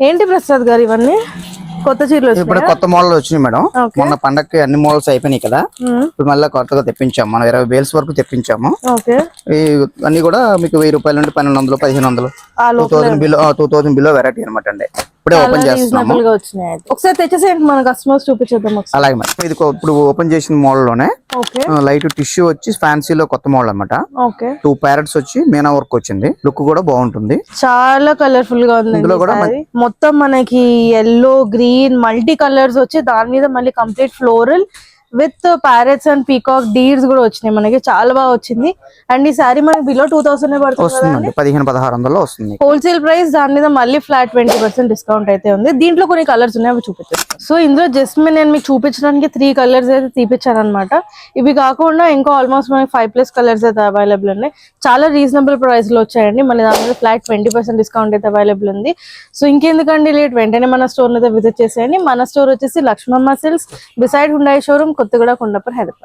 ఏంటి ప్రసాద్ గారు ఇవన్నీ కొత్త చీరలు ఇప్పుడు కొత్త మోడల్ వచ్చినాయి మేడం. మొన్న పండగకి అన్ని మోడల్స్ అయిపోయినాయి కదా, ఇప్పుడు మళ్ళీ కొత్తగా తెప్పించాము. మనం 20 బేల్స్ వరకు తెప్పించాము. ఈ అన్ని కూడా మీకు 1000 రూపాయల నుండి 1200, 1500, 2000 బిలో వెరైటీ అనమాట అండి. ఇప్పుడే ఓపెన్ చేస్తున్నాము. ఒకసారి తెచ్చేసేయండి మన కస్టమర్స్ చూపించేద్దాం. అలాగే మేడం, ఇది ఇప్పుడు ఓపెన్ చేసిన మోడల్ లోనే లైట్ టిష్యూ వచ్చి ఫ్యాన్సీలో కొత్త మోడల్ అనమాట. 2 ప్యారెట్స్ వచ్చి మీనా వర్క్ వచ్చింది. లుక్ కూడా బాగుంటుంది, చాలా కలర్ఫుల్ గా ఉంది. ఇందులో కూడా మొత్తం మనకి ఎల్లో, గ్రీన్, మల్టీ కలర్స్ వచ్చి దాని మీద మళ్ళీ complete floral with parrots and peacock deers కూడా వచ్చినాయి. మనకి చాలా బాగా వచ్చింది. అండ్ ఈ సారీ మనకి బిలో 2000 పడుతుంది, 1500-1600 వస్తుంది హోల్సేల్ ప్రైస్. దాని మీద మళ్ళీ ఫ్లాట్ 20% డిస్కౌంట్ అయితే ఉంది. దీంట్లో కొన్ని కలర్స్ ఉన్నాయి, అవి చూపించేస్తాను. సో ఇందులో జస్ట్ నేను మీకు చూపించడానికి 3 కలర్స్ అయితే తీపిచ్చాను అనమాట. ఇవి కాకుండా ఇంకా ఆల్మోస్ట్ మనకి 5+ కలర్స్ అయితే అవైలబుల్ ఉన్నాయి. చాలా రీజనబుల్ ప్రైస్ లో వచ్చాయండి. మళ్ళీ దాని మీద ఫ్లాట్ 20% డిస్కౌంట్ అయితే అవైలబుల్ ఉంది. సో ఇంకెందుకండి లేట్, వెంటనే మన స్టోర్ అయితే విజిట్ చేసేయండి. మన స్టోర్ వచ్చేసి Lakshmamma silks, beside హుండాయి showroom, Kothaguda, Kondapur, Hyderabad.